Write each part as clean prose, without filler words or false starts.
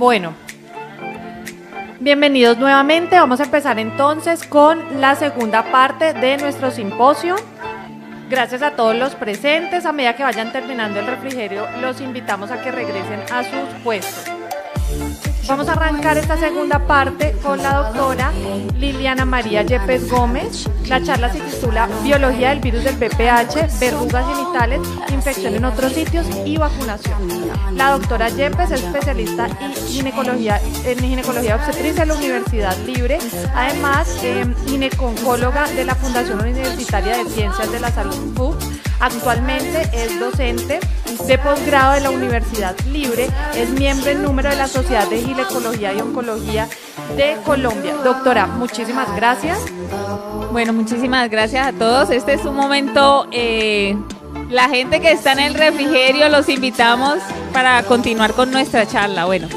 Bueno, bienvenidos nuevamente. Vamos a empezar entonces con la segunda parte de nuestro simposio. Gracias a todos los presentes. A medida que vayan terminando el refrigerio, los invitamos a que regresen a sus puestos. Vamos a arrancar esta segunda parte con la doctora Liliana María Yepes Gómez. La charla se titula Biología del virus del VPH, verrugas genitales, infección en otros sitios y vacunación. La doctora Yepes es especialista en ginecología obstetricia de la Universidad Libre, además ginecóloga de la Fundación Universitaria de Ciencias de la Salud FUC. Actualmente es docente de posgrado de la Universidad Libre, es miembro en número de la Sociedad de Ginecología y Oncología de Colombia. Doctora, muchísimas gracias. Bueno, muchísimas gracias a todos. Este es un momento, la gente que está en el refrigerio, los invitamos para continuar con nuestra charla. Bueno,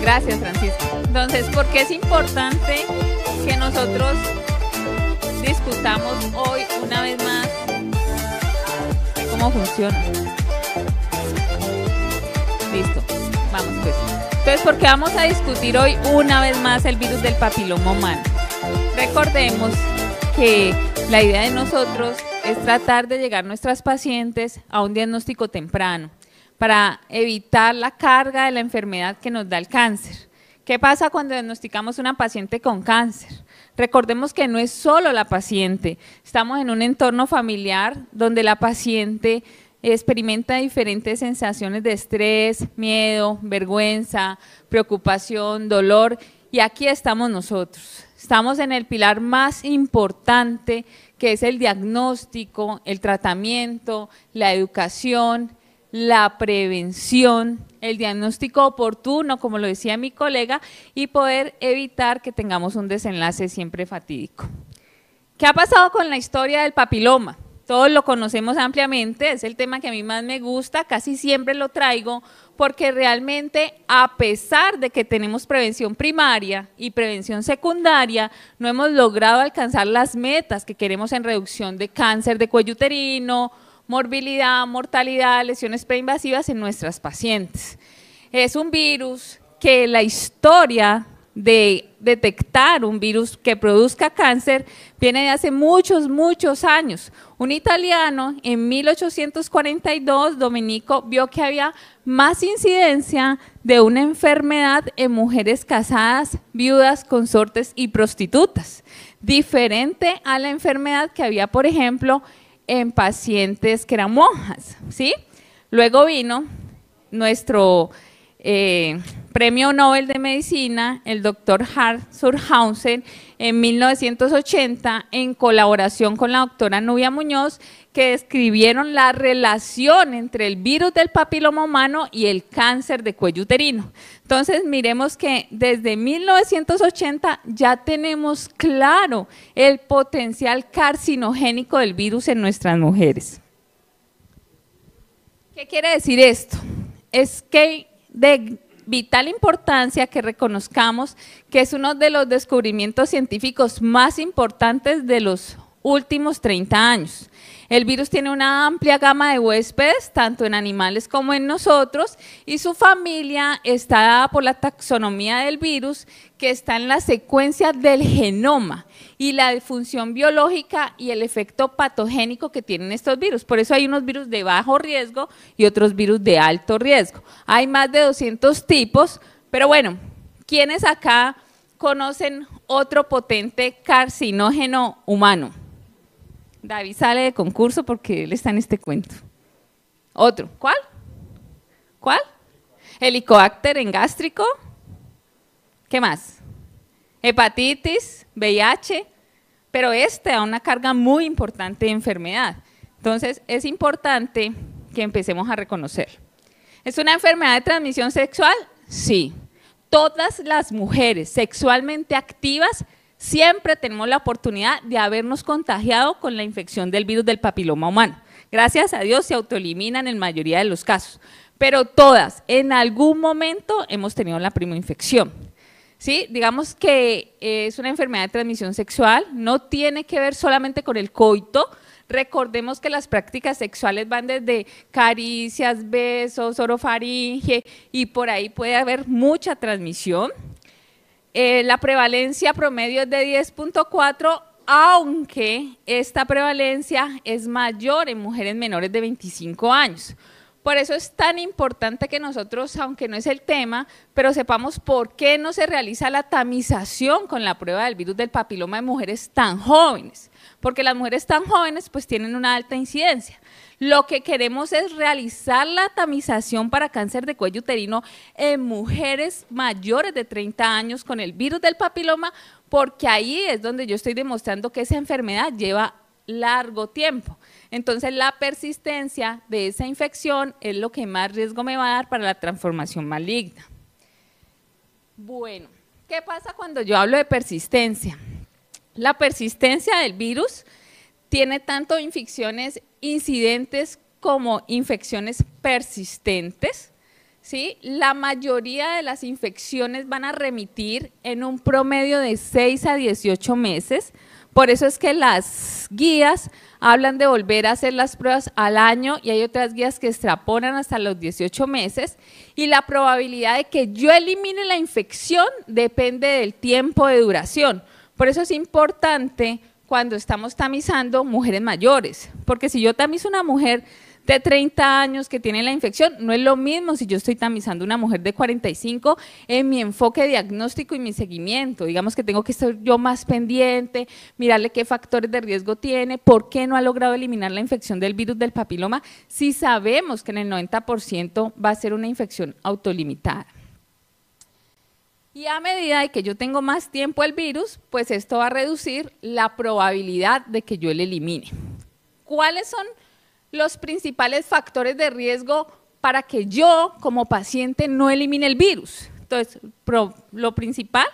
gracias, Francisco. Entonces, ¿por qué es importante que nosotros discutamos hoy una vez más cómo funciona? Listo, vamos pues. Entonces, ¿por qué vamos a discutir hoy una vez más el virus del papiloma humano? Recordemos que la idea de nosotros es tratar de llegar a nuestras pacientes a un diagnóstico temprano para evitar la carga de la enfermedad que nos da el cáncer. ¿Qué pasa cuando diagnosticamos una paciente con cáncer? Recordemos que no es solo la paciente, estamos en un entorno familiar donde la paciente experimenta diferentes sensaciones de estrés, miedo, vergüenza, preocupación, dolor, y aquí estamos nosotros. Estamos en el pilar más importante, que es el diagnóstico, el tratamiento, la educación, la prevención, el diagnóstico oportuno, como lo decía mi colega, y poder evitar que tengamos un desenlace siempre fatídico. ¿Qué ha pasado con la historia del papiloma? Todos lo conocemos ampliamente, es el tema que a mí más me gusta, casi siempre lo traigo, porque realmente a pesar de que tenemos prevención primaria y prevención secundaria, no hemos logrado alcanzar las metas que queremos en reducción de cáncer de cuello uterino, morbilidad, mortalidad, lesiones preinvasivas en nuestras pacientes. Es un virus que la historia de detectar un virus que produzca cáncer viene de hace muchos años. Un italiano en 1842, Domenico, vio que había más incidencia de una enfermedad en mujeres casadas, viudas, consortes y prostitutas, diferente a la enfermedad que había, por ejemplo, en pacientes que eran monjas, ¿sí? Luego vino nuestro premio Nobel de Medicina, el doctor Surhausen, en 1980, en colaboración con la doctora Nubia Muñoz, que describieron la relación entre el virus del papiloma humano y el cáncer de cuello uterino. Entonces, miremos que desde 1980 ya tenemos claro el potencial carcinogénico del virus en nuestras mujeres. ¿Qué quiere decir esto? Es que de vital importancia que reconozcamos que es uno de los descubrimientos científicos más importantes de los últimos 30 años. El virus tiene una amplia gama de huéspedes, tanto en animales como en nosotros, y su familia está dada por la taxonomía del virus, que está en la secuencia del genoma y la función biológica y el efecto patogénico que tienen estos virus. Por eso hay unos virus de bajo riesgo y otros virus de alto riesgo. Hay más de 200 tipos, pero bueno, ¿quiénes acá conocen otro potente carcinógeno humano? David sale de concurso porque él está en este cuento. Otro, ¿cuál? ¿Cuál? Helicobacter engástrico. ¿Qué más? Hepatitis, VIH, pero este da una carga muy importante de enfermedad. Entonces, es importante que empecemos a reconocer. ¿Es una enfermedad de transmisión sexual? Sí. Todas las mujeres sexualmente activas siempre tenemos la oportunidad de habernos contagiado con la infección del virus del papiloma humano. Gracias a Dios se autoeliminan en la mayoría de los casos, pero todas en algún momento hemos tenido la primoinfección. ¿sí? Digamos que es una enfermedad de transmisión sexual, no tiene que ver solamente con el coito. Recordemos que las prácticas sexuales van desde caricias, besos, orofaringe y por ahí puede haber mucha transmisión. La prevalencia promedio es de 10.4, aunque esta prevalencia es mayor en mujeres menores de 25 años. Por eso es tan importante que nosotros, aunque no es el tema, pero sepamos por qué no se realiza la tamización con la prueba del virus del papiloma en mujeres tan jóvenes. Porque las mujeres tan jóvenes pues tienen una alta incidencia. Lo que queremos es realizar la tamización para cáncer de cuello uterino en mujeres mayores de 30 años con el virus del papiloma, porque ahí es donde yo estoy demostrando que esa enfermedad lleva largo tiempo. Entonces la persistencia de esa infección es lo que más riesgo me va a dar para la transformación maligna. Bueno, ¿qué pasa cuando yo hablo de persistencia? La persistencia del virus tiene tanto infecciones incidentes como infecciones persistentes, ¿sí? La mayoría de las infecciones van a remitir en un promedio de 6 a 18 meses. Por eso es que las guías hablan de volver a hacer las pruebas al año y hay otras guías que extrapolan hasta los 18 meses y la probabilidad de que yo elimine la infección depende del tiempo de duración. Por eso es importante cuando estamos tamizando mujeres mayores, porque si yo tamizo una mujer de 30 años que tiene la infección, no es lo mismo si yo estoy tamizando una mujer de 45 en mi enfoque diagnóstico y mi seguimiento. Digamos que tengo que estar yo más pendiente, mirarle qué factores de riesgo tiene, por qué no ha logrado eliminar la infección del virus del papiloma, si sabemos que en el 90% va a ser una infección autolimitada. Y a medida de que yo tengo más tiempo el virus, pues esto va a reducir la probabilidad de que yo le elimine. ¿Cuáles son los principales factores de riesgo para que yo como paciente no elimine el virus? Entonces, lo principal,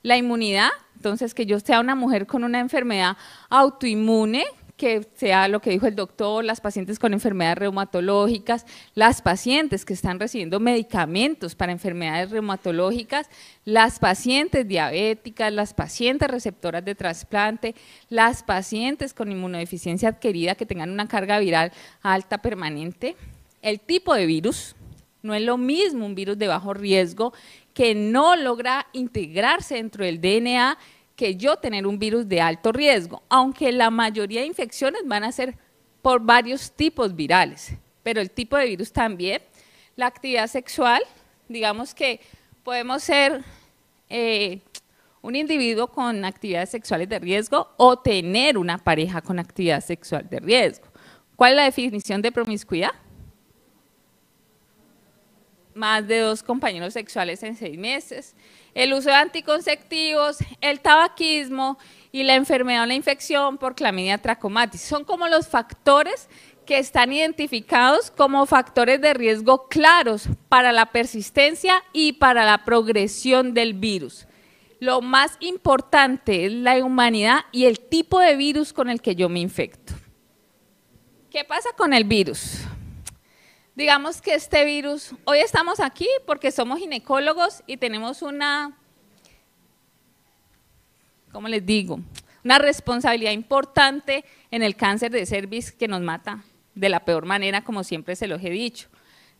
la inmunidad, entonces que yo sea una mujer con una enfermedad autoinmune, que sea lo que dijo el doctor, las pacientes con enfermedades reumatológicas, las pacientes que están recibiendo medicamentos para enfermedades reumatológicas, las pacientes diabéticas, las pacientes receptoras de trasplante, las pacientes con inmunodeficiencia adquirida que tengan una carga viral alta permanente, el tipo de virus, no es lo mismo un virus de bajo riesgo que no logra integrarse dentro del DNA que yo tener un virus de alto riesgo, aunque la mayoría de infecciones van a ser por varios tipos virales, pero el tipo de virus también, la actividad sexual, digamos que podemos ser un individuo con actividades sexuales de riesgo o tener una pareja con actividad sexual de riesgo. ¿Cuál es la definición de promiscuidad? Más de 2 compañeros sexuales en 6 meses, el uso de anticonceptivos, el tabaquismo y la enfermedad o la infección por Chlamydia trachomatis. Son como los factores que están identificados como factores de riesgo claros para la persistencia y para la progresión del virus. Lo más importante es la humanidad y el tipo de virus con el que yo me infecto. ¿Qué pasa con el virus? Digamos que este virus, hoy estamos aquí porque somos ginecólogos y tenemos una, ¿cómo les digo? Una responsabilidad importante en el cáncer de cervix que nos mata de la peor manera, como siempre se los he dicho.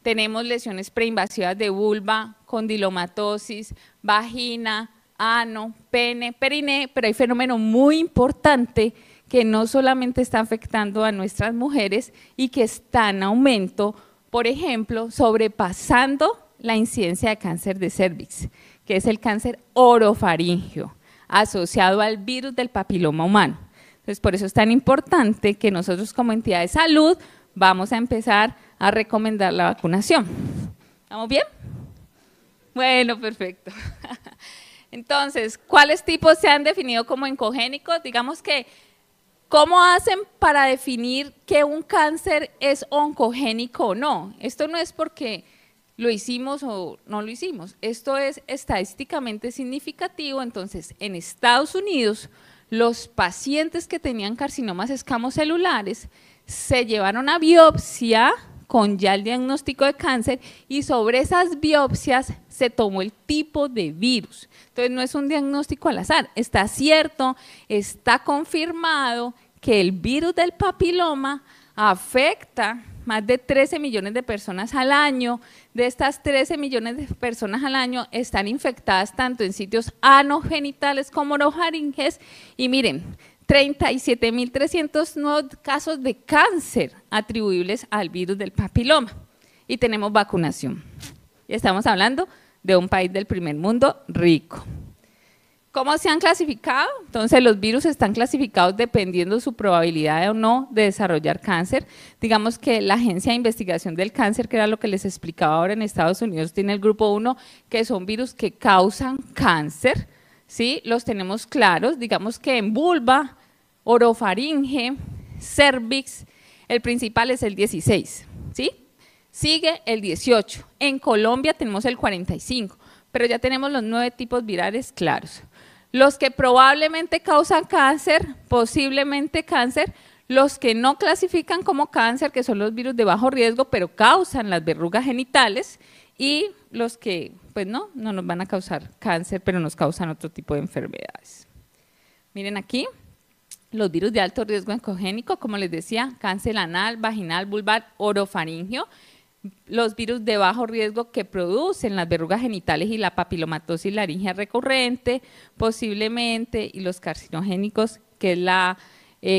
Tenemos lesiones preinvasivas de vulva, condilomatosis, vagina, ano, pene, periné, pero hay fenómeno muy importante que no solamente está afectando a nuestras mujeres y que está en aumento, por ejemplo, sobrepasando la incidencia de cáncer de cervix, que es el cáncer orofaríngeo, asociado al virus del papiloma humano. Entonces, por eso es tan importante que nosotros como entidad de salud vamos a empezar a recomendar la vacunación. ¿Estamos bien? Bueno, perfecto. Entonces, ¿cuáles tipos se han definido como oncogénicos? Digamos que, ¿cómo hacen para definir que un cáncer es oncogénico o no? Esto no es porque lo hicimos o no lo hicimos, esto es estadísticamente significativo. Entonces, en Estados Unidos, los pacientes que tenían carcinomas escamocelulares se llevaron a biopsia con ya el diagnóstico de cáncer y sobre esas biopsias se tomó el tipo de virus. Entonces no es un diagnóstico al azar, está cierto, está confirmado que el virus del papiloma afecta más de 13 millones de personas al año. De estas 13 millones de personas al año están infectadas tanto en sitios anogenitales como orofaringes y miren, 37.300 nuevos casos de cáncer atribuibles al virus del papiloma y tenemos vacunación. Estamos hablando de un país del primer mundo rico. ¿Cómo se han clasificado? Entonces los virus están clasificados dependiendo de su probabilidad o no de desarrollar cáncer. Digamos que la Agencia de Investigación del Cáncer, que era lo que les explicaba ahora en Estados Unidos, tiene el grupo 1, que son virus que causan cáncer, ¿sí? Los tenemos claros, digamos que en vulva, orofaringe, cervix, el principal es el 16, ¿sí? Sigue el 18, en Colombia tenemos el 45, pero ya tenemos los 9 tipos virales claros. Los que probablemente causan cáncer, posiblemente cáncer, los que no clasifican como cáncer, que son los virus de bajo riesgo, pero causan las verrugas genitales, y los que, pues no nos van a causar cáncer, pero nos causan otro tipo de enfermedades. Miren aquí, los virus de alto riesgo oncogénico, como les decía, cáncer anal, vaginal, vulvar, orofaringio, los virus de bajo riesgo que producen las verrugas genitales y la papilomatosis laringea recurrente, posiblemente, y los carcinogénicos, que es la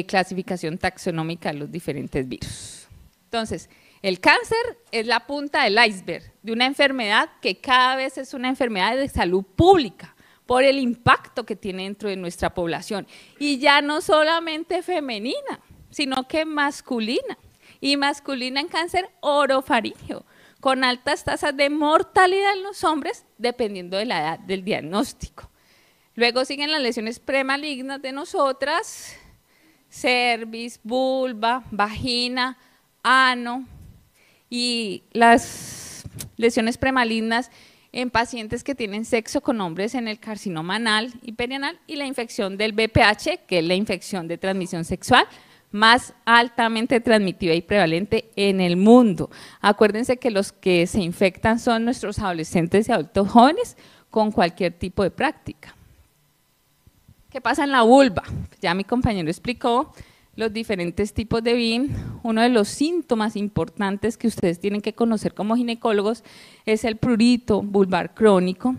clasificación taxonómica de los diferentes virus. Entonces, el cáncer es la punta del iceberg de una enfermedad que cada vez es una enfermedad de salud pública por el impacto que tiene dentro de nuestra población, y ya no solamente femenina, sino que masculina. Y masculina en cáncer orofaringeo, con altas tasas de mortalidad en los hombres, dependiendo de la edad del diagnóstico. Luego siguen las lesiones premalignas de nosotras, cervix, vulva, vagina, ano, y las lesiones premalignas en pacientes que tienen sexo con hombres en el carcinoma anal y perianal, y la infección del VPH, que es la infección de transmisión sexual, más altamente transmitida y prevalente en el mundo. Acuérdense que los que se infectan son nuestros adolescentes y adultos jóvenes con cualquier tipo de práctica. ¿Qué pasa en la vulva? Ya mi compañero explicó los diferentes tipos de VIN. Uno de los síntomas importantes que ustedes tienen que conocer como ginecólogos es el prurito vulvar crónico,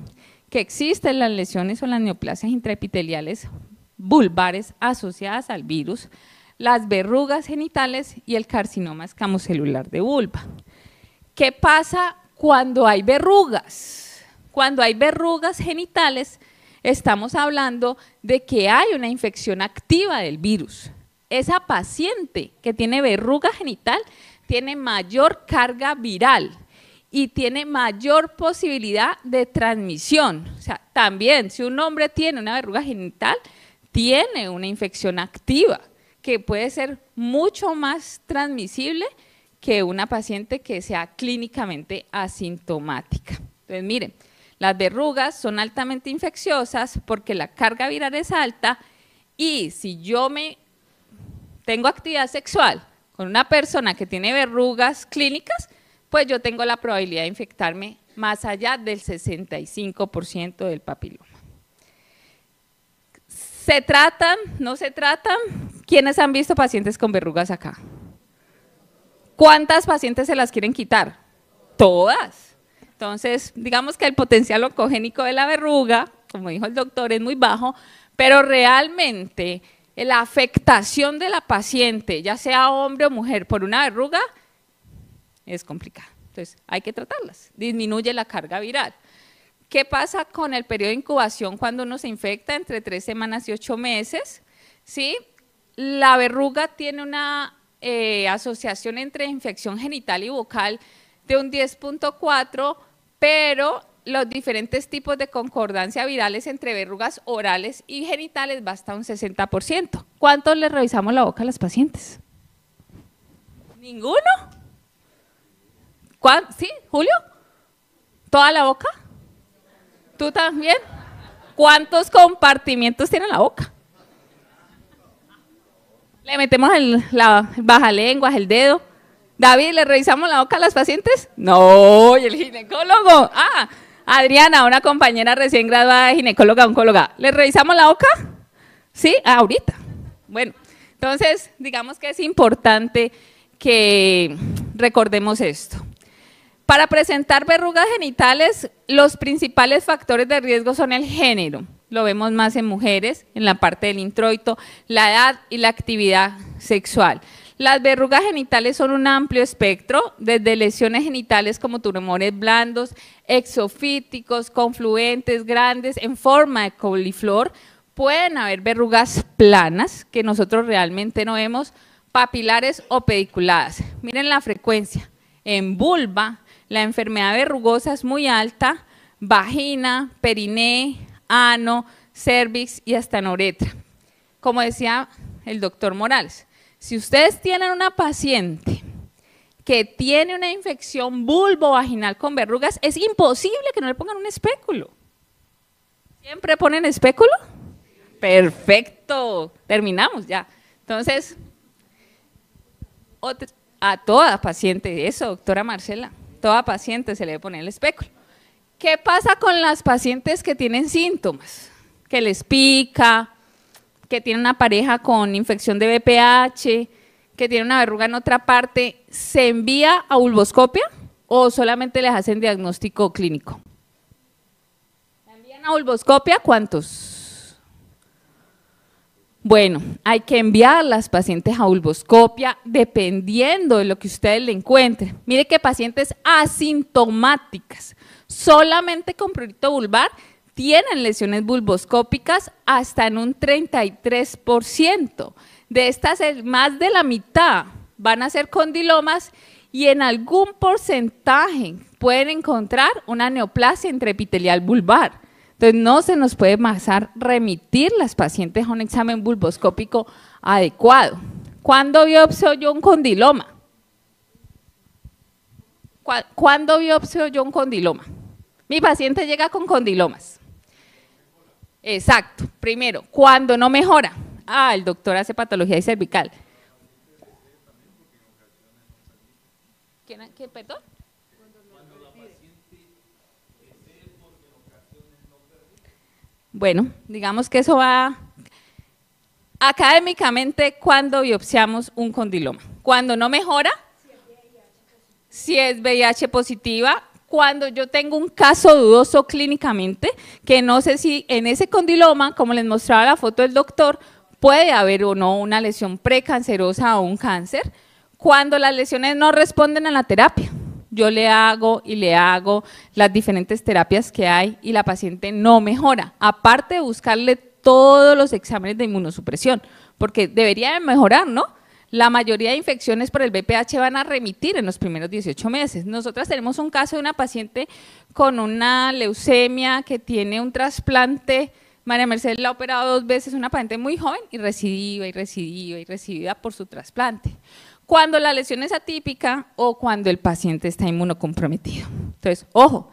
que existen las lesiones o las neoplasias intraepiteliales vulvares asociadas al virus, las verrugas genitales y el carcinoma escamocelular de vulva. ¿Qué pasa cuando hay verrugas? Cuando hay verrugas genitales, estamos hablando de que hay una infección activa del virus. Esa paciente que tiene verruga genital tiene mayor carga viral y tiene mayor posibilidad de transmisión. O sea, también si un hombre tiene una verruga genital, tiene una infección activa, que puede ser mucho más transmisible que una paciente que sea clínicamente asintomática. Entonces, miren, las verrugas son altamente infecciosas porque la carga viral es alta, y si yo tengo actividad sexual con una persona que tiene verrugas clínicas, pues yo tengo la probabilidad de infectarme más allá del 65% del papiloma. ¿Se tratan? ¿No se tratan? ¿Quiénes han visto pacientes con verrugas acá? ¿Cuántas pacientes se las quieren quitar? Todas. Entonces, digamos que el potencial oncogénico de la verruga, como dijo el doctor, es muy bajo, pero realmente la afectación de la paciente, ya sea hombre o mujer, por una verruga, es complicada. Entonces, hay que tratarlas. Disminuye la carga viral. ¿Qué pasa con el periodo de incubación cuando uno se infecta? Entre 3 semanas y 8 meses, ¿sí? La verruga tiene una asociación entre infección genital y bucal de un 10.4, pero los diferentes tipos de concordancia virales entre verrugas orales y genitales va hasta un 60%. ¿Cuántos le revisamos la boca a las pacientes? ¿Ninguno? ¿Sí, Julio? ¿Toda la boca? ¿Tú también? ¿Cuántos compartimientos tiene la boca? Le metemos la baja lengua, el dedo. David, ¿le revisamos la boca a las pacientes? No, ¿y el ginecólogo? Ah, Adriana, una compañera recién graduada de ginecóloga, oncóloga. ¿Le revisamos la boca? Sí, ahorita. Bueno, entonces, digamos que es importante que recordemos esto. Para presentar verrugas genitales, los principales factores de riesgo son el género. Lo vemos más en mujeres, en la parte del introito, la edad y la actividad sexual. Las verrugas genitales son un amplio espectro, desde lesiones genitales como tumores blandos, exofíticos, confluentes, grandes, en forma de coliflor. Pueden haber verrugas planas, que nosotros realmente no vemos, papilares o pediculadas. Miren la frecuencia. En vulva, la enfermedad verrugosa es muy alta, vagina, periné, ano, cervix y hasta en uretra. Como decía el doctor Morales, si ustedes tienen una paciente que tiene una infección vulvovaginal con verrugas, es imposible que no le pongan un espéculo. ¿Siempre ponen espéculo? Perfecto, terminamos ya. Entonces, a toda paciente, eso, doctora Marcela, toda paciente se le debe poner el espéculo. ¿Qué pasa con las pacientes que tienen síntomas? Que les pica, que tienen una pareja con infección de VPH, que tiene una verruga en otra parte, ¿se envía a vulvoscopia o solamente les hacen diagnóstico clínico? ¿Se envían a vulvoscopia? ¿Cuántos? Bueno, hay que enviar las pacientes a vulvoscopia dependiendo de lo que ustedes le encuentren. Mire que pacientes asintomáticas, solamente con prurito vulvar, tienen lesiones vulvoscópicas hasta en un 33%. De estas, más de la mitad van a ser condilomas y en algún porcentaje pueden encontrar una neoplasia intraepitelial vulvar. Entonces no se nos puede pasar remitir las pacientes a un examen vulvoscópico adecuado. ¿Cuándo biopsio yo un condiloma? ¿Cuándo biopsio yo un condiloma? Mi paciente llega con condilomas. Exacto. Primero, cuando no mejora. Ah, el doctor hace patología y cervical. ¿Qué, perdón? Bueno, digamos que eso va académicamente cuando biopsiamos un condiloma. Cuando no mejora, si es VIH positiva, cuando yo tengo un caso dudoso clínicamente, que no sé si en ese condiloma, como les mostraba la foto del doctor, puede haber o no una lesión precancerosa o un cáncer, cuando las lesiones no responden a la terapia. Yo le hago y le hago las diferentes terapias que hay y la paciente no mejora, aparte de buscarle todos los exámenes de inmunosupresión, porque debería de mejorar, ¿no? La mayoría de infecciones por el VPH van a remitir en los primeros 18 meses. Nosotras tenemos un caso de una paciente con una leucemia que tiene un trasplante. María Mercedes la ha operado 2 veces, una paciente muy joven y recidiva y recidiva y recibida por su trasplante. Cuando la lesión es atípica o cuando el paciente está inmunocomprometido. Entonces, ojo,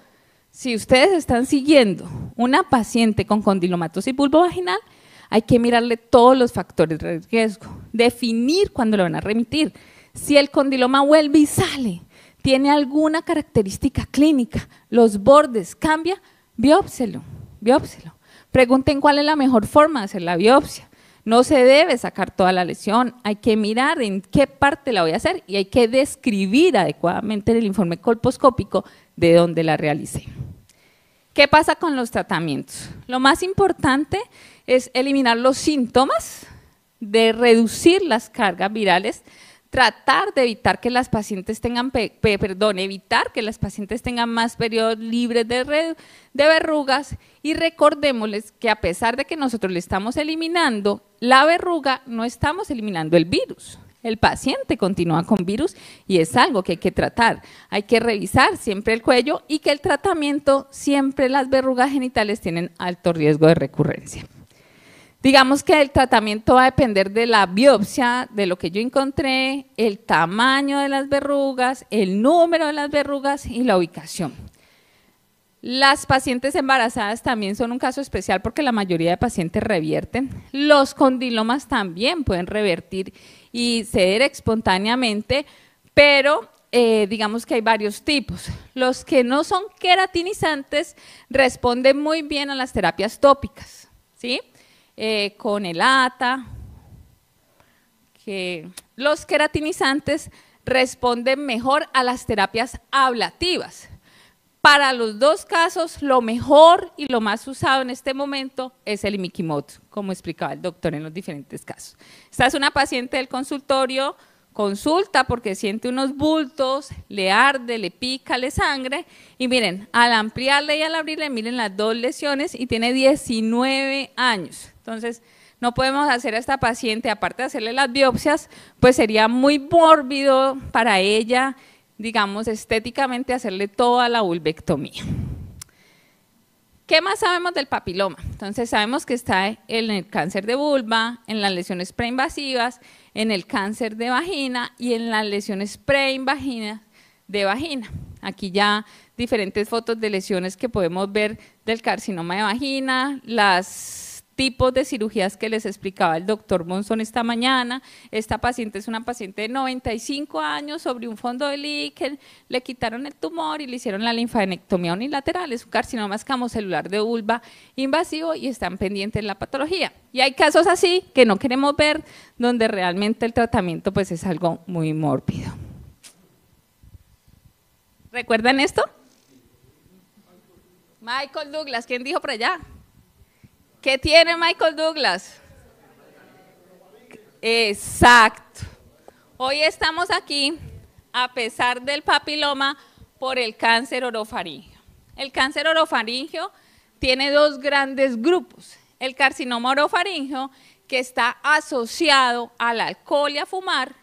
si ustedes están siguiendo una paciente con condilomatosis vulvovaginal, hay que mirarle todos los factores de riesgo, definir cuándo lo van a remitir. Si el condiloma vuelve y sale, tiene alguna característica clínica, los bordes cambia, biópselo, biópselo. Pregunten cuál es la mejor forma de hacer la biopsia. No se debe sacar toda la lesión, hay que mirar en qué parte la voy a hacer y hay que describir adecuadamente en el informe colposcópico de dónde la realicé. ¿Qué pasa con los tratamientos? Lo más importante es eliminar los síntomas, de reducir las cargas virales, tratar de evitar que las pacientes tengan, evitar que las pacientes tengan más periodos libres de verrugas y recordémosles que a pesar de que nosotros le estamos eliminando la verruga, no estamos eliminando el virus. El paciente continúa con virus y es algo que hay que tratar. Hay que revisar siempre el cuello y que el tratamiento, siempre las verrugas genitales tienen alto riesgo de recurrencia. Digamos que el tratamiento va a depender de la biopsia, de lo que yo encontré, el tamaño de las verrugas, el número de las verrugas y la ubicación. Las pacientes embarazadas también son un caso especial porque la mayoría de pacientes revierten. Los condilomas también pueden revertir y ceder espontáneamente, pero digamos que hay varios tipos. Los que no son queratinizantes responden muy bien a las terapias tópicas, ¿sí? Con el ATA, que los queratinizantes responden mejor a las terapias ablativas. Para los dos casos, lo mejor y lo más usado en este momento es el imiquimod, como explicaba el doctor en los diferentes casos. Esta es una paciente del consultorio, consulta porque siente unos bultos, le arde, le pica, le sangre, y miren, al ampliarle y al abrirle, miren las dos lesiones y tiene 19 años. Entonces, no podemos hacer a esta paciente, aparte de hacerle las biopsias, pues sería muy mórbido para ella, digamos, estéticamente hacerle toda la vulvectomía. ¿Qué más sabemos del papiloma? Entonces sabemos que está en el cáncer de vulva, en las lesiones preinvasivas, en el cáncer de vagina y en las lesiones preinvaginas de vagina. Aquí ya diferentes fotos de lesiones que podemos ver del carcinoma de vagina, las tipos de cirugías que les explicaba el doctor Monzón esta mañana. Esta paciente es una paciente de 95 años sobre un fondo de líquen, le quitaron el tumor y le hicieron la linfadenectomía unilateral, es un carcinoma escamocelular de vulva invasivo y están pendientes de la patología. Y hay casos así que no queremos ver, donde realmente el tratamiento pues es algo muy mórbido. ¿Recuerdan esto? Michael Douglas, ¿quién dijo por allá? ¿Qué tiene Michael Douglas? Exacto. Hoy estamos aquí, a pesar del papiloma, por el cáncer orofaríngeo. El cáncer orofaríngeo tiene dos grandes grupos. El carcinoma orofaríngeo, que está asociado al alcohol y a fumar,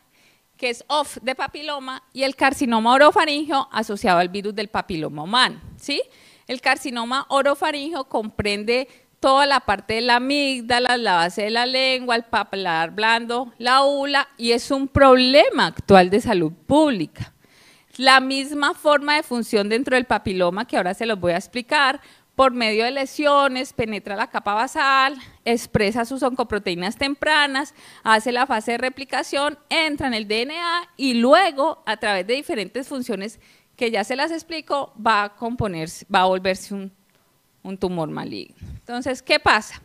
que es off de papiloma, y el carcinoma orofaríngeo asociado al virus del papiloma humano, ¿sí? El carcinoma orofaríngeo comprende toda la parte de la amígdala, la base de la lengua, el paladar blando, la úvula, y es un problema actual de salud pública. La misma forma de función dentro del papiloma, que ahora se los voy a explicar, por medio de lesiones, penetra la capa basal, expresa sus oncoproteínas tempranas, hace la fase de replicación, entra en el DNA y luego, a través de diferentes funciones que ya se las explico, va a volverse un tumor maligno. Entonces, ¿qué pasa?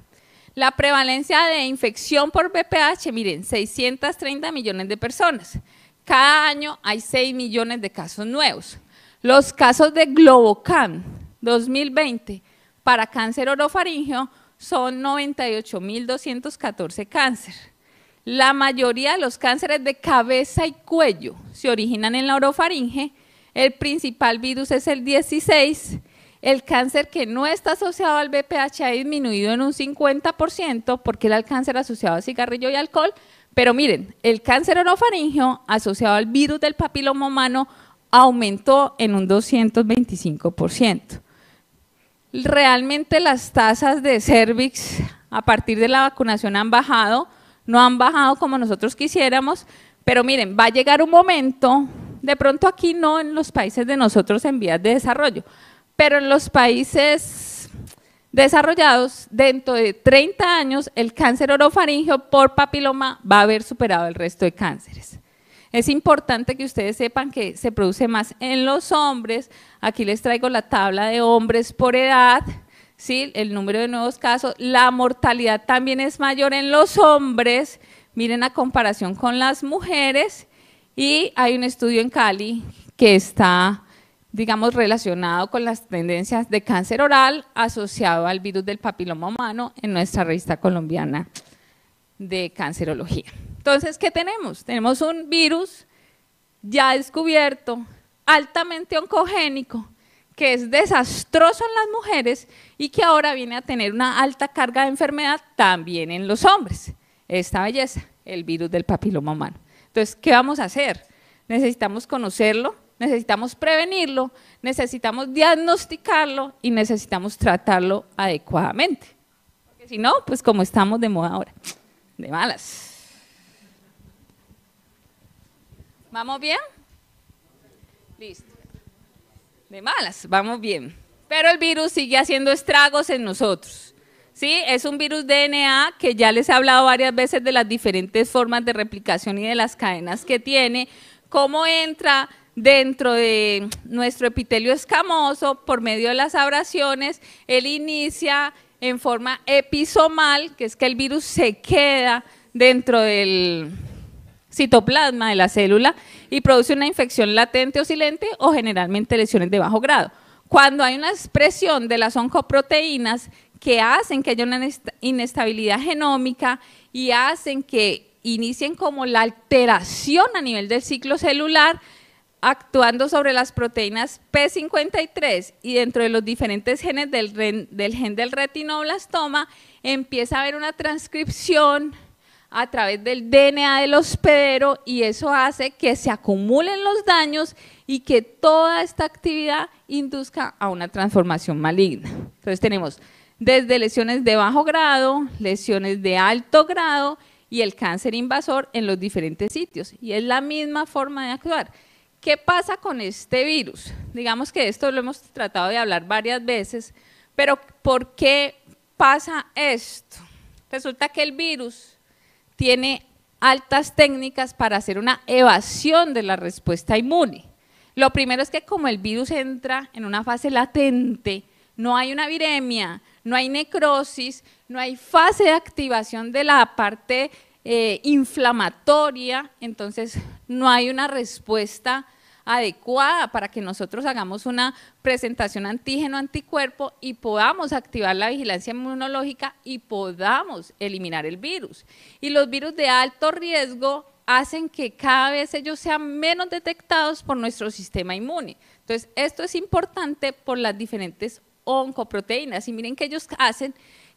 La prevalencia de infección por VPH, miren, 630 millones de personas. Cada año hay 6 millones de casos nuevos. Los casos de Globocan 2020 para cáncer orofaríngeo son 98.214 cánceres. La mayoría de los cánceres de cabeza y cuello se originan en la orofaringe. El principal virus es el 16. El cáncer que no está asociado al VPH ha disminuido en un 50% porque era el cáncer asociado a cigarrillo y alcohol, pero miren, el cáncer orofaríngeo asociado al virus del papiloma humano aumentó en un 225%. Realmente las tasas de cervix a partir de la vacunación han bajado, no han bajado como nosotros quisiéramos, pero miren, va a llegar un momento, de pronto aquí no en los países de nosotros en vías de desarrollo, pero en los países desarrollados, dentro de 30 años, el cáncer orofaríngeo por papiloma va a haber superado el resto de cánceres. Es importante que ustedes sepan que se produce más en los hombres. Aquí les traigo la tabla de hombres por edad, ¿sí? El número de nuevos casos. La mortalidad también es mayor en los hombres, miren a comparación con las mujeres, y hay un estudio en Cali que está, digamos, relacionado con las tendencias de cáncer oral asociado al virus del papiloma humano en nuestra revista colombiana de cancerología. Entonces, ¿qué tenemos? Tenemos un virus ya descubierto, altamente oncogénico, que es desastroso en las mujeres y que ahora viene a tener una alta carga de enfermedad también en los hombres. Esta belleza, el virus del papiloma humano. Entonces, ¿qué vamos a hacer? Necesitamos conocerlo, necesitamos prevenirlo, necesitamos diagnosticarlo y necesitamos tratarlo adecuadamente. Porque si no, pues como estamos de moda ahora, de malas. ¿Vamos bien? Listo. De malas, vamos bien. Pero el virus sigue haciendo estragos en nosotros. ¿Sí? Es un virus DNA que ya les he hablado varias veces de las diferentes formas de replicación y de las cadenas que tiene, ¿Cómo entra dentro de nuestro epitelio escamoso? Por medio de las abrasiones, él inicia en forma episomal, que es que el virus se queda dentro del citoplasma de la célula y produce una infección latente o silente o generalmente lesiones de bajo grado. Cuando hay una expresión de las oncoproteínas que hacen que haya una inestabilidad genómica y hacen que inicien como la alteración a nivel del ciclo celular, actuando sobre las proteínas P53 y dentro de los diferentes genes del gen del retinoblastoma, empieza a haber una transcripción a través del DNA del hospedero y eso hace que se acumulen los daños y que toda esta actividad induzca a una transformación maligna. Entonces tenemos desde lesiones de bajo grado, lesiones de alto grado y el cáncer invasor en los diferentes sitios. Y es la misma forma de actuar. ¿Qué pasa con este virus? Digamos que esto lo hemos tratado de hablar varias veces, pero ¿por qué pasa esto? Resulta que el virus tiene altas técnicas para hacer una evasión de la respuesta inmune. Lo primero es que como el virus entra en una fase latente, no hay una viremia, no hay necrosis, no hay fase de activación de la parte inflamatoria, entonces no hay una respuesta adecuada para que nosotros hagamos una presentación antígeno-anticuerpo y podamos activar la vigilancia inmunológica y podamos eliminar el virus. Y los virus de alto riesgo hacen que cada vez ellos sean menos detectados por nuestro sistema inmune. Entonces, esto es importante por las diferentes oncoproteínas y miren que ellos hacen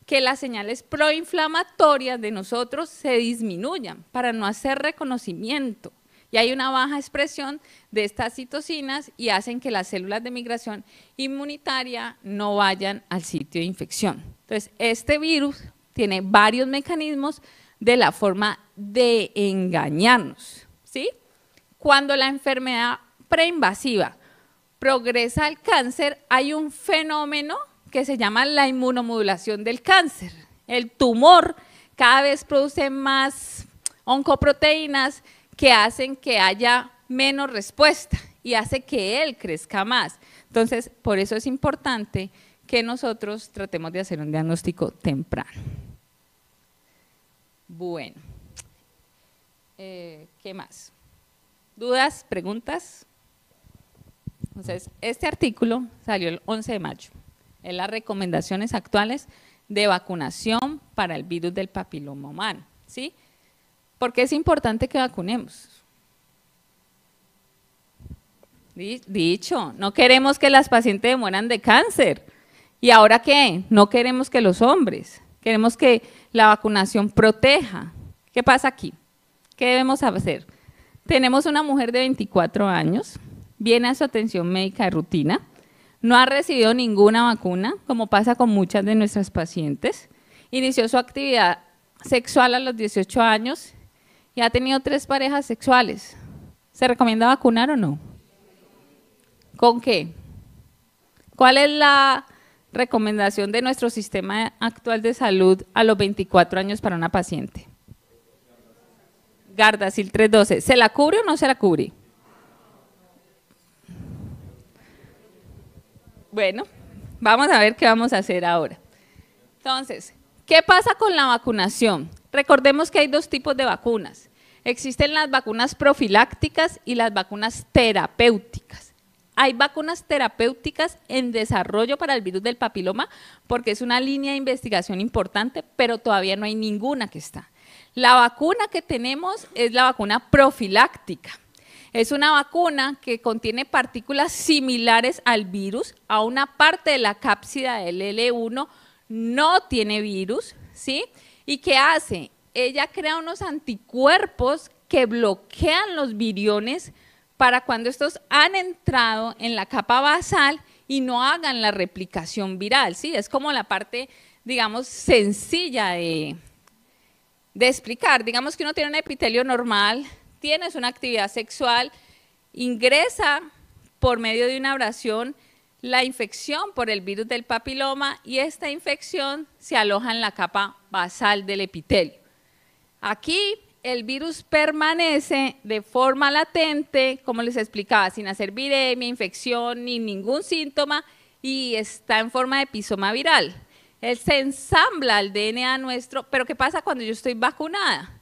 que las señales proinflamatorias de nosotros se disminuyan para no hacer reconocimiento. Y hay una baja expresión de estas citocinas y hacen que las células de migración inmunitaria no vayan al sitio de infección. Entonces, este virus tiene varios mecanismos de la forma de engañarnos, ¿sí? Cuando la enfermedad preinvasiva progresa al cáncer, hay un fenómeno que se llama la inmunomodulación del cáncer. El tumor cada vez produce más oncoproteínas que hacen que haya menos respuesta y hace que él crezca más. Entonces, por eso es importante que nosotros tratemos de hacer un diagnóstico temprano. Bueno, ¿qué más? ¿Dudas? ¿Preguntas? Entonces, este artículo salió el 11 de mayo. Es las recomendaciones actuales de vacunación para el virus del papiloma humano, ¿sí? ¿Por qué es importante que vacunemos? Dicho, no queremos que las pacientes mueran de cáncer. ¿Y ahora qué? No queremos que los hombres. Queremos que la vacunación proteja. ¿Qué pasa aquí? ¿Qué debemos hacer? Tenemos una mujer de 24 años, viene a su atención médica de rutina, no ha recibido ninguna vacuna, como pasa con muchas de nuestras pacientes, inició su actividad sexual a los 18 años y ha tenido 3 parejas sexuales. ¿Se recomienda vacunar o no? ¿Con qué? ¿Cuál es la recomendación de nuestro sistema actual de salud a los 24 años para una paciente? Gardasil 312. ¿Se la cubre o no se la cubre? Bueno, vamos a ver qué vamos a hacer ahora. Entonces, ¿qué pasa con la vacunación? Recordemos que hay 2 tipos de vacunas. Existen las vacunas profilácticas y las vacunas terapéuticas. Hay vacunas terapéuticas en desarrollo para el virus del papiloma porque es una línea de investigación importante, pero todavía no hay ninguna que está. La vacuna que tenemos es la vacuna profiláctica. Es una vacuna que contiene partículas similares al virus, a una parte de la cápsida del L1 no tiene virus, ¿sí? ¿Y qué hace? Ella crea unos anticuerpos que bloquean los viriones para cuando estos han entrado en la capa basal y no hagan la replicación viral, ¿sí? Es como la parte, digamos, sencilla de explicar. Digamos que uno tiene un epitelio normal, tienes una actividad sexual, ingresa por medio de una abrasión la infección por el virus del papiloma y esta infección se aloja en la capa basal del epitelio. Aquí el virus permanece de forma latente, como les explicaba, sin hacer viremia, infección ni ningún síntoma, y está en forma de episoma viral. Él se ensambla al DNA nuestro, pero ¿qué pasa cuando yo estoy vacunada?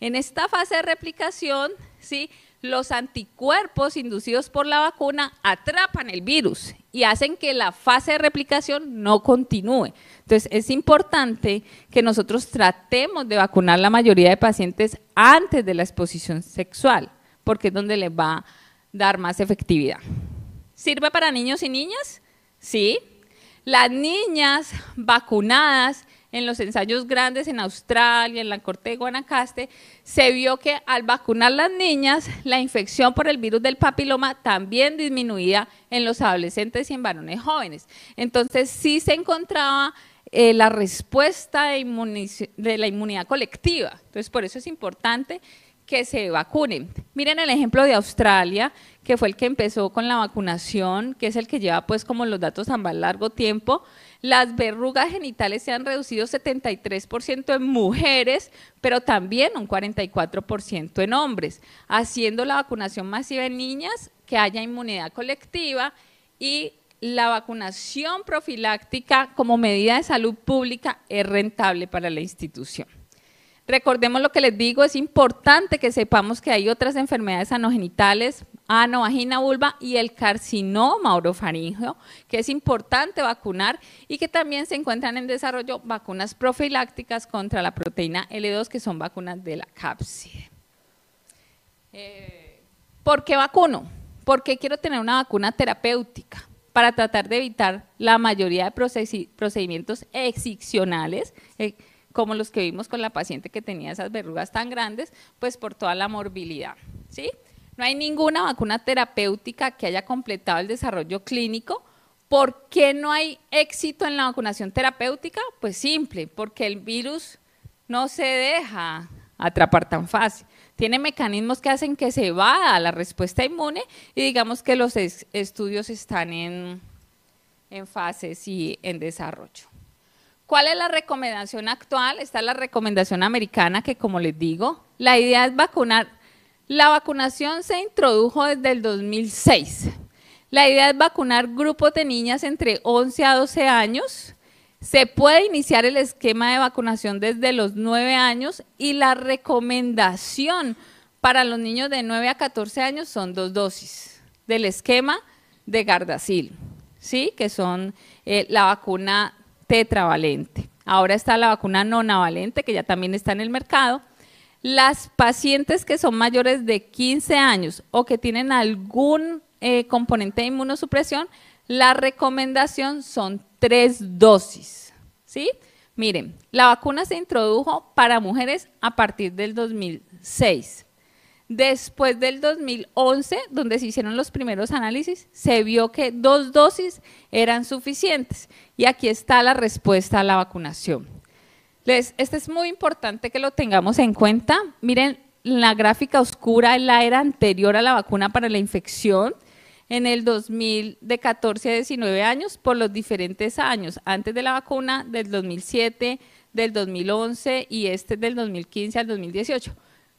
En esta fase de replicación, ¿sí?, los anticuerpos inducidos por la vacuna atrapan el virus y hacen que la fase de replicación no continúe. Entonces, es importante que nosotros tratemos de vacunar la mayoría de pacientes antes de la exposición sexual, porque es donde les va a dar más efectividad. ¿Sirve para niños y niñas? Sí. Las niñas vacunadas en los ensayos grandes en Australia, en la corte de Guanacaste, se vio que al vacunar las niñas, la infección por el virus del papiloma también disminuía en los adolescentes y en varones jóvenes. Entonces, sí se encontraba la respuesta de la inmunidad colectiva. Entonces, por eso es importante que se vacunen. Miren el ejemplo de Australia, que fue el que empezó con la vacunación, que es el que lleva pues como los datos a más largo tiempo. Las verrugas genitales se han reducido 73% en mujeres, pero también un 44% en hombres, haciendo la vacunación masiva en niñas, que haya inmunidad colectiva, y la vacunación profiláctica como medida de salud pública es rentable para la institución. Recordemos lo que les digo, es importante que sepamos que hay otras enfermedades anogenitales, ano, vagina, vulva y el carcinoma orofaríngeo, que es importante vacunar y que también se encuentran en desarrollo vacunas profilácticas contra la proteína L2, que son vacunas de la cápside. ¿Por qué vacuno? Porque quiero tener una vacuna terapéutica para tratar de evitar la mayoría de procedimientos excisionales, como los que vimos con la paciente que tenía esas verrugas tan grandes, pues por toda la morbilidad, ¿sí? No hay ninguna vacuna terapéutica que haya completado el desarrollo clínico. ¿Por qué no hay éxito en la vacunación terapéutica? Pues simple, porque el virus no se deja atrapar tan fácil. Tiene mecanismos que hacen que se evada la respuesta inmune y digamos que los estudios están en fases y en desarrollo. ¿Cuál es la recomendación actual? Está la recomendación americana que, como les digo, la idea es vacunar. La vacunación se introdujo desde el 2006. La idea es vacunar grupos de niñas entre 11 a 12 años. Se puede iniciar el esquema de vacunación desde los 9 años y la recomendación para los niños de 9 a 14 años son 2 dosis del esquema de Gardasil, ¿sí?, que son la vacuna tetravalente. Ahora está la vacuna nonavalente, que ya también está en el mercado. Las pacientes que son mayores de 15 años o que tienen algún componente de inmunosupresión, la recomendación son 3 dosis, ¿sí? Miren, la vacuna se introdujo para mujeres a partir del 2006. Después del 2011, donde se hicieron los primeros análisis, se vio que 2 dosis eran suficientes. Y aquí está la respuesta a la vacunación. Este es muy importante que lo tengamos en cuenta. Miren, la gráfica oscura es la era anterior a la vacuna para la infección. En el 2000, de 14 a 19 años, por los diferentes años, antes de la vacuna, del 2007, del 2011 y del 2015 al 2018.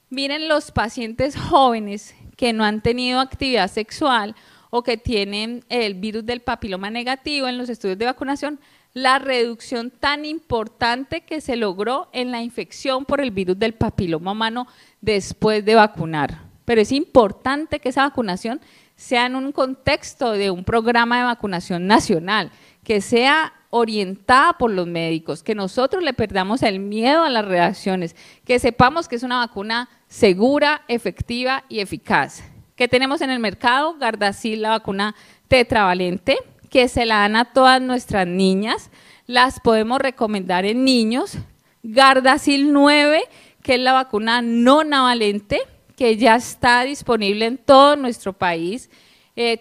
Miren los pacientes jóvenes que no han tenido actividad sexual o que tienen el virus del papiloma negativo en los estudios de vacunación, la reducción tan importante que se logró en la infección por el virus del papiloma humano después de vacunar. Pero es importante que esa vacunación sea en un contexto de un programa de vacunación nacional, que sea orientada por los médicos, que nosotros le perdamos el miedo a las reacciones, que sepamos que es una vacuna segura, efectiva y eficaz. ¿Qué tenemos en el mercado? Gardasil, la vacuna tetravalente, que se la dan a todas nuestras niñas, las podemos recomendar en niños. Gardasil 9, que es la vacuna nonavalente, que ya está disponible en todo nuestro país.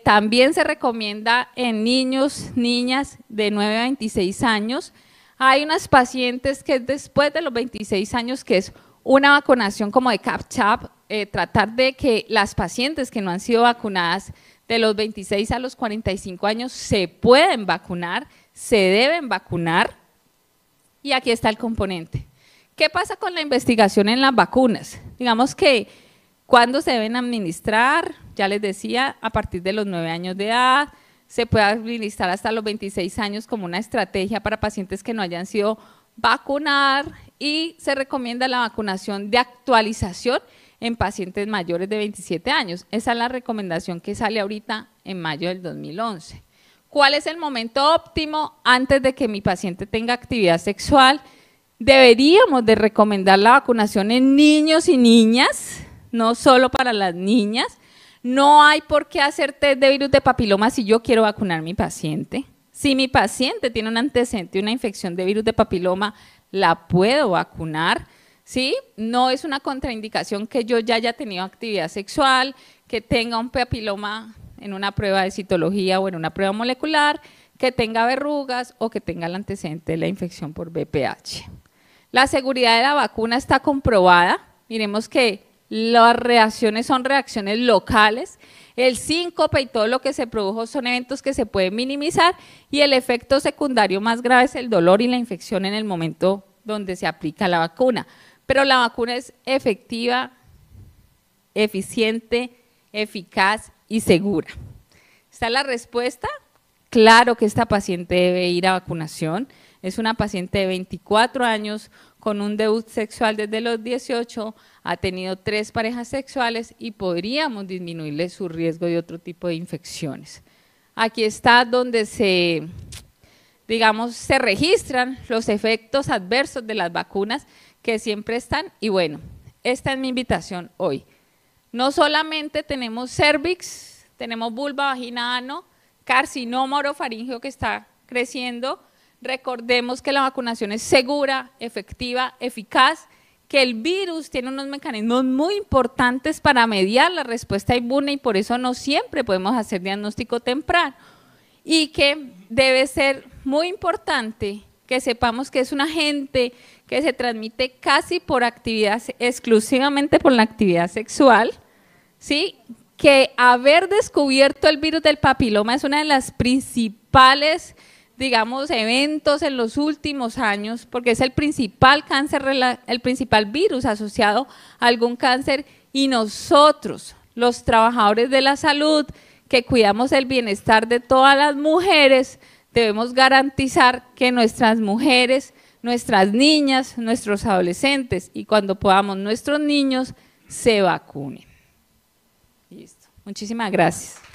También se recomienda en niños, niñas de 9 a 26 años. Hay unas pacientes que es después de los 26 años, que es una vacunación como de CAP-CHAP, tratar de que las pacientes que no han sido vacunadas de los 26 a los 45 años se pueden vacunar, se deben vacunar. Y aquí está el componente, ¿Qué pasa con la investigación en las vacunas? Digamos que cuándo se deben administrar, ya les decía, a partir de los 9 años de edad, se puede administrar hasta los 26 años como una estrategia para pacientes que no hayan sido vacunar y se recomienda la vacunación de actualización en pacientes mayores de 27 años. Esa es la recomendación que sale ahorita en mayo del 2011. ¿Cuál es el momento óptimo antes de que mi paciente tenga actividad sexual? Deberíamos de recomendar la vacunación en niños y niñas, no solo para las niñas. No hay por qué hacer test de virus de papiloma si yo quiero vacunar a mi paciente. Si mi paciente tiene un antecedente, una infección de virus de papiloma, la puedo vacunar, ¿sí? No es una contraindicación que yo ya haya tenido actividad sexual, que tenga un papiloma en una prueba de citología o en una prueba molecular, que tenga verrugas o que tenga el antecedente de la infección por VPH. La seguridad de la vacuna está comprobada. Miremos que las reacciones son reacciones locales, el síncope y todo lo que se produjo son eventos que se pueden minimizar y el efecto secundario más grave es el dolor y la infección en el momento donde se aplica la vacuna. Pero la vacuna es efectiva, eficiente, eficaz y segura. ¿Está la respuesta? Claro que esta paciente debe ir a vacunación. Es una paciente de 24 años con un debut sexual desde los 18, ha tenido 3 parejas sexuales y podríamos disminuirle su riesgo de otro tipo de infecciones. Aquí está donde se registran los efectos adversos de las vacunas que siempre están y bueno, esta es mi invitación hoy. No solamente tenemos cervix, tenemos vulva, vagina, ano, carcinoma orofaríngeo que está creciendo. Recordemos que la vacunación es segura, efectiva, eficaz, que el virus tiene unos mecanismos muy importantes para mediar la respuesta inmune y por eso no siempre podemos hacer diagnóstico temprano y que debe ser muy importante que sepamos que es un agente que se transmite casi por actividad, exclusivamente por la actividad sexual, ¿sí? Que haber descubierto el virus del papiloma es una de las principales eventos en los últimos años, porque es el principal cáncer, el principal virus asociado a algún cáncer y nosotros, los trabajadores de la salud, que cuidamos el bienestar de todas las mujeres, debemos garantizar que nuestras mujeres, nuestras niñas, nuestros adolescentes y cuando podamos nuestros niños se vacunen. Listo. Muchísimas gracias.